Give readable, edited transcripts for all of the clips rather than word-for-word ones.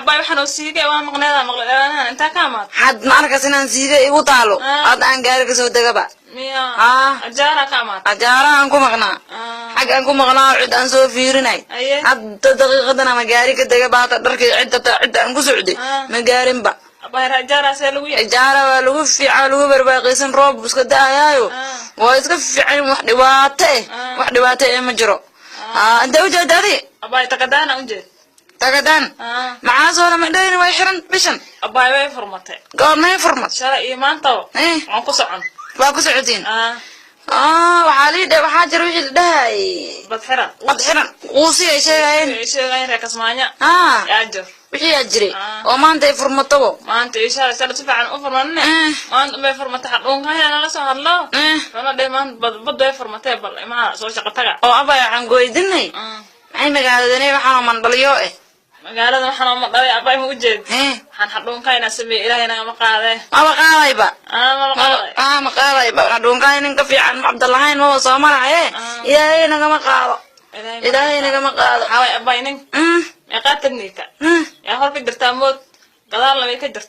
باي حنو سيجا وأنا مقنعة أنت كمان حد ما أنا كسنان سيجا يقطعلو هذا أنا قاري كسو دقبا ميا أجارة كمان أجارة أنكو مقنع حق أنكو مقنع عد أنسو فيرناي حد دقيقة أنا مقاري كدقبا تدرك عد أنكو سعودي مقارن با باي أجارة سلوية أجارة ولو في علو برباقي سن روب بس كده يايو ويسكف في عين واحد واته مجرو أنت وجد هذه باي تقدانا أنجد تقدان معاه زولا مدين ويحرن بشن باي باي فرمته قال ما يفرمت شرع إيمان تو عنكو سعن باكو سعودين وحالي ده وحاجر وجه ده بدحرن قوسي شيء غير ركز مانيا يأجر وحي أجري وما أنت يفرمته ما أنت إيش هذا سلسلة عن أفرمنا ما أنت بيفرمته حقهم هاي أنا لسه الله أنا دايما بدو يفرمته بل ما سوي شقتها أو أبا عن قويدني أي مقالدني وحنا من ضليوه مقالة وحنا من ضلي أبا موجود حن حقهم كاين سبي إلهي أنا مقالة ما مقالة با مقالة مقالة با حقهم كاين إنك في عن عبد الله هو صامر عليه إلهي أنا مقالة إلهي أنا مقالة حاوي أبا ينين يقاتلنيك يا هرب درتامود قدار لما يكدرت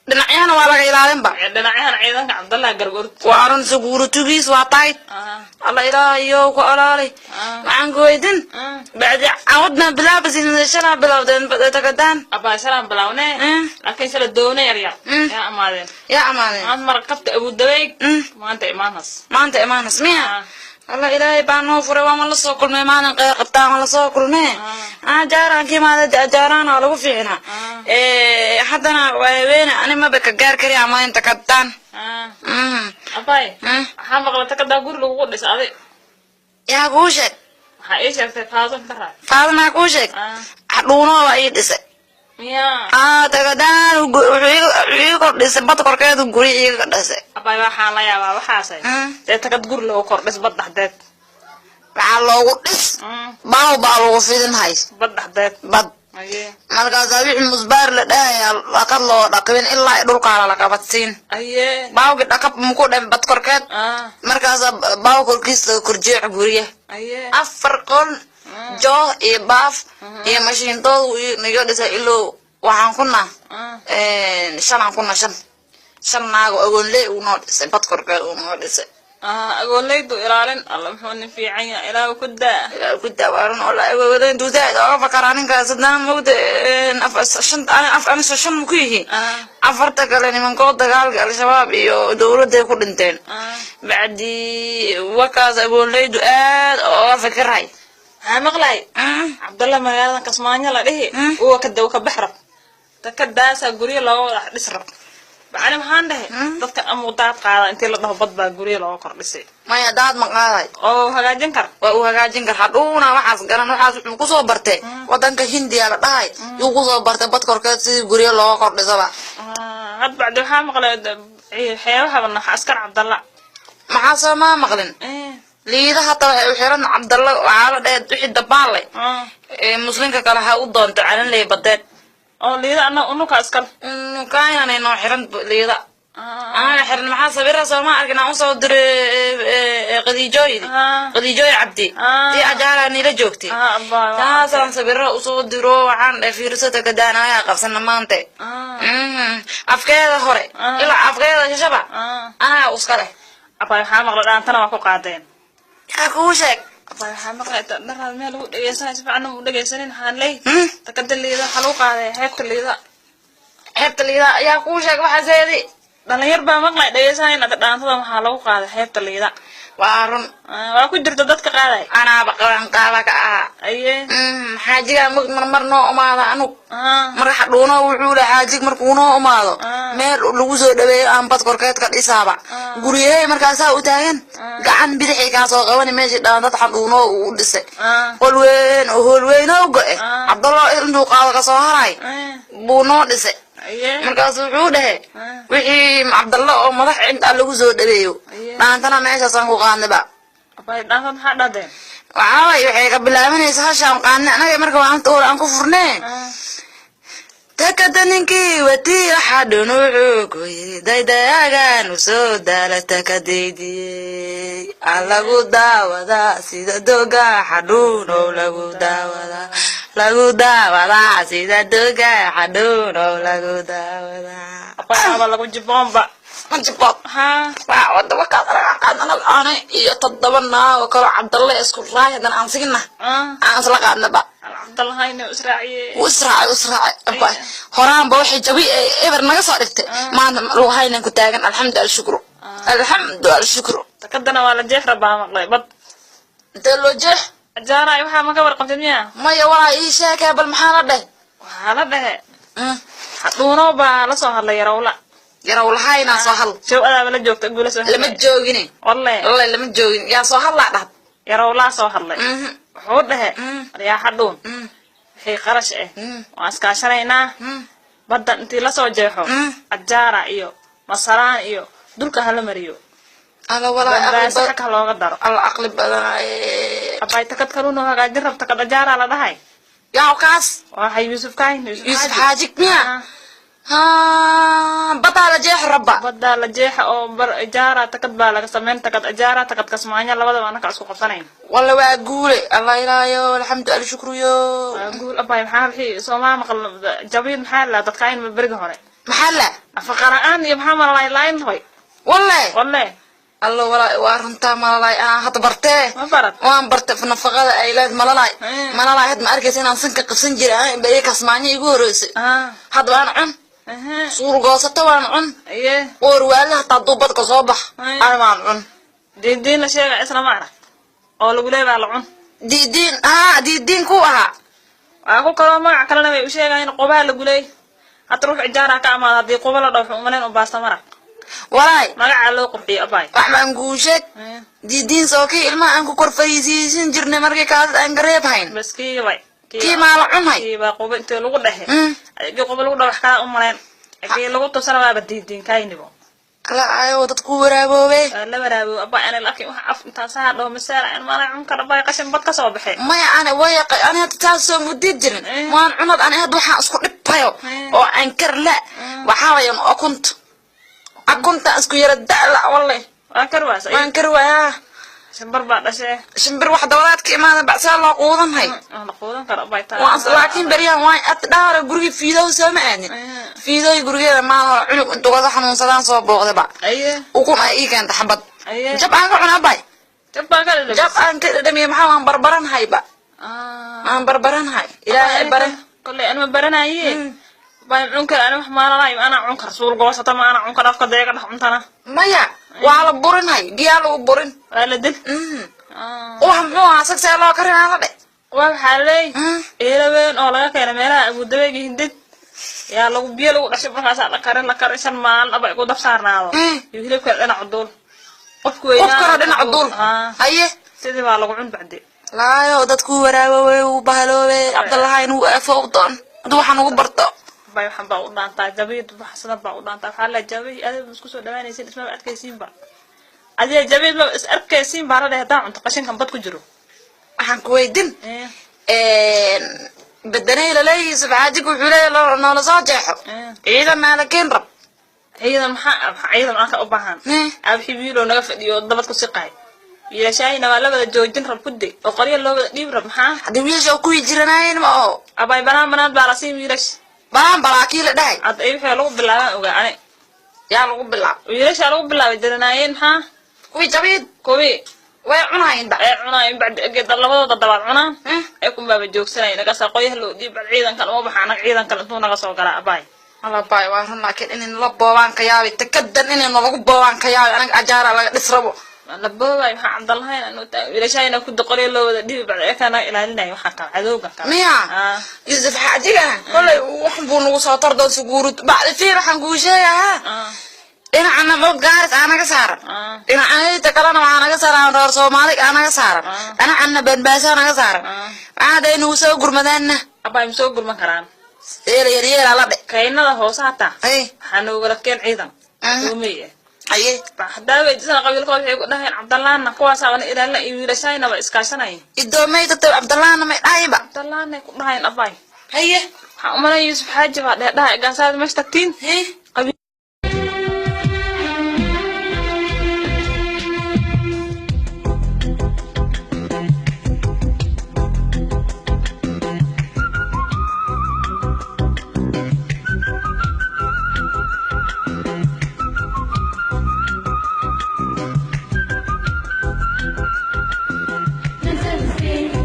دنعيان ولا غيران با دنعيان عيدان عبد الله غرغورت وارن سغورتوغيس واتايت الله إلهي كوالالي معن قويدن بعد عودنا بلا بس شلا بلا تقدان أبا سلام بلاونه لكن شلا دونه يا أمانين يا أمانين أنا مركبت أبو الدويق ما أنت إيمانس ميا الله إلهي بانو فروا ما لسه كل ما أنا قطع ما لسه كل ما جاران كي ما جاران على وفينا حتى أنا وين أنا ما بكجار كري عما أنت كتان أباي هم غلط كده أقول له قدس هذا يا كوشك هاي شيء فازم ترى فازم كوشك حلونا وايد ميا تقدان ويقول لسه بطل كده وقولي يقول لسه أباي وحنا يا بابا حاسين تقول له قرب بس بدح دات على قدس باو في هاي بدح دات بد markaas wixii musbaar la dhahay laqad loo dhaqin ilaa dhulka la qabatsin baawga dhaqab muku dhan bad korkeed markaas baaw korkiisa kurjeec guriye afar qol joo iyo baaf iyo mashiintoodu niyo dhisay ilo waxaan kuna shan naago agoonley uu noo dhisay bad korkeed uu noo dhisay أقول إيران الله محمد في عيا إلى كدا وارن الله ودين دوزاد فكرانين كاسدنا موت أنا شن مكيه أفرتك لأني من قوة قال الشباب يو دورة ده كلنتين بعدي وكاز أقول لي دؤاد أو فكر هاي مغلاي عبد الله ما قال كسمانيا لا ده هو كده وكبحر تكدا سأقولي الله نسرب بعدين هانده dadka amudaad qaada intii la dhaho badba guriga loo kordhisay maya daad ma qaaday oo hagaajin kar oo hagaajin kar hadhuuna waxaas garan waxaas wuxuu ku soo bartay wadanka Hindiya la dhahay uu ku soo bartay bad korkeed si guriga loo kordhisaba had bacdo waxa maqlay xeebaha bana askar Abdallah maxaa soo ma maqlin liida hata u xiran Abdallah waxa la dhahay wixii dabaalay muslimka kale ha u doonto calan leey badeed oo liida anu ka askar كاين أنا حرنت ليدا أنا حرن محل صبيرة سوما أرجع أوصل در قدي جوي عبدي دي أجارة نيلا جوكتي لا سلام صبيرة أوصل درو عن في رسالة كده أنا يا قفصنا مانتي أفكار هوري إلا أفكار شباب أنا أوصله أبغى حامق الآن ترى ما قاعدين يا كوشك أبغى حامق الآن ترى ما لو يسأل سبحانه ولا يسألين حالي تقدر لي ذا حلوق هذا هيك لي ذا حبت ليدا يا كوشك وحزيدي dhalinyar baa maqlay dhageysanayn aad dhaantada waxa lagu qaaday xeebta liida waarun waa ku jirta dadka qaaday ana baqalan qaada ka xaajiga mar noo umaada anu mar xadhuuno wuxuu la xaajig markuu noo umaado meel lagu soo dhaweeyo aan bad korkeed ka dhisaaba guriyahay markaas u taagan gacan bidixii ka soo qaban meeshii dhaantad xadhuuno uu dhisay holweyn oo go'e Abdallah inuu qaado ka soo haray buu noo dhisay markaas wuxuu dhahay wixii Abdallah oo madax inta lagu soo dhaweeyo dhaantana meesha san ku qaadnaba abay dhaantan ha dhadeen waxay ka bilaabanaysaa hashaan qaadna anaga marka waan toor aan ku furnay takadaninki wati xadun wuxuu ku yiri daydaagaan usoo daala takadaydiye alagu daawada sida doga xadun oo lagu daawada sida doga xadun oo lagu daawada apa lagu jibomba manjibot ha waa wada waka qaadana ana iyo todobana oo kala Cabdalle isku raayadan aan signa aan isla qaadnaba Cabdalle inuu israaciye usraac abay horaan ba waxay jabi eber naga soo dhigtay maanta loo haynan ku taagan alxamdulillah shukru takadana wala jeex rabaa maqlay bad inta loo jeex ajaara waxa ma ka warqabtay miya maya waa ii sheekay bal maxaa la dhahay haduuno ba la soo hadlay yarawlahayna soo hal jawada la joogta guula soo lama joogine wallahi lama joogin yaa soo hal la dhahad yarawla soo hadlay wuxuu dhahay yaa haduun waxay qarash waan iska sharaynaa badan intii la soo jeexo ajaara iyo masaraan iyo dulka hala mariyo ala wala sax ka looga daro al aqli badan abay takad karuno hagaajin rabta ka ajaara la dhahay yaa kaas waa Yusuf Haajik miya badala jeex rabba badala jeex oo bar ajaara takad baa laga sameyn takad ajaara takad kasmaanya labadaba anaka isku qabsanayn walla waa guule allah ilaayo alxamdulillah shukru yo guul abay maxaa wixii Soomaa maqal jabiid maxaa la dadkayn ma bariga hore maxaa la afqaraan iyo maxaa malay line hoy wallahi الله ولا وارنتا مالاي هاد برتي وان برت في نفقه ايلاد مالاي هاد ما اركيس ان سنك قسن جيرا بيي كسماني igu horeysay hada waan cun suur goosato waan cun oor wala hata dubad ka soo bax aan waan cun diidin la sheegay isla maara oo lagu leeyahay la cun diidin ku aha aku kala magac kala way u sheegayeen qobaal lagu leeyahay hata ruux ijaara ka amaad hadii qobaal la dhaafo umaleen u baasta mara walaay magaca loo qurxiyo abay waxaan guushay diidin soo ki ilma aan ku korfaysiisin jirnay markay kaas aan gareebhayn baskii way ki ma la cunay ki ba qob inta lagu dhaxay ay qob lagu dhawax ka u maleen ay lagu tusana waa diidin kaynibo ala ayo dadku waraaboobay la waraabo abay ana laakiin waxa af inta saa dhoo masaala in ma la cun kara bay qashin bad ka soo baxay maya ana way ana taas soo mudid jirin waan cunad ana had waxa isku dhibtayo oo aan karla waxa wayan oo kunta isku yara dala wallahi waan karwaa shimbir baa dhashay shimbir wax dawladka imaada bacsa loo quudan hay la quudan karo bay taa laakiin bariyan way at dhaara guriga fiidow sama aadin fiidow gurigeeda ma cunug inta wada xanuunsadaan soo booqday ba ukun ay iigan taxbad jab aan ka cunaa bay jab aan ka dhamiyo maxaa aan barbaran hayba aan barbaran hay ilaahay baran kulli aan baranaayeen baan cun kara ana wax maalaay ana cun kar suul goosata ma ana cun kara afka deeqa dhax cuntana maya waa la burin hay biya lagu burin waa la dil wax muxuu asagsa loo karinaa la dhe waa xalay eelabeen oo laga keenay meelaha Abu Dabeegi hindid yaa lagu biyo lagu dhashay markaas la karin shan maal aba ku dab saarnaado iyo hilibka dhinac dul qofku weeyaan dhinac dul haye sidii baa lagu cun bacdi laayo dadku waraabay u bahaloobe Cabdallaha inuu afowdan waxaan ugu barto bay waxaan baa u dhaantaa jabiid baxsada baa u dhaantaa waxa la jabiid aad isku soo dhawaanaysan isma adkaysiin ba adiga jabiid ma is arkaysiin baa la dhahay cunto qashinkan bad ku jiro waxaan ku weydin badanay la leeyahay Haajik wuxuu leeyahay noola soo jeexo ciidan ma la keen rab ciidan aan ka u baahan abxi wiilo naga fadhiyo dabad ku siqay wiilashayna waa la wada joojin rab ku day oo qariyo loo wada dhiib rab maxaa hadii wiilasha ku jiranayeen ma oo abay banaan baa la siin wiilash baan balaaki la dhahay ad ay waxa lagu bilaabay ogaane yaa lagu bilaab wiilasha lagu bilaabay diranayeen ha kuwi jabiid kuwi way cunayeen bacdi agad labadooda dabaad cunaan ay ku baaba joogsanayeen naga soo qoyaha loo diib ciidanka loo baxana ciidanka intuu naga soo galaa abay ala bay waa run laakiin in la boobaan ka yaabay takadan in lagu boobaan ka yaabay anaga ajaara laga dhisrabo la boobay waxa Cabdallaha inuu wiilashayna ku daqoriyo loo wada dhiib bacdi kana ilaalinay waxa ka cadowga ka miya Yusuf Haajik kulay waxan buu nagu soo tardo suguurud bacdi fiir waxan ku sheegaa ina ana mo gaaris anaga saaran ina ayta kalena waxa naga saaran reer Soomaali anaga saaran ana banbaasa anaga saaran aada inuu soo gurmadana abay soo gurman karaan yar la dhe kaynada hoosata waxaan uga keen ciidan uumiyay aye baxdaaway jisana qabiilka waxay ku dhahayn Cabdallahna kuwaas aan ilaalina iyo wiilashayna ba iskaashanay idoomay dadka Cabdallahna ma dhayba Cabdallahna ku dhahayn abay haye أمنا يوسف حاجة بعد ده قاعد مش تكتين قبل نزل فين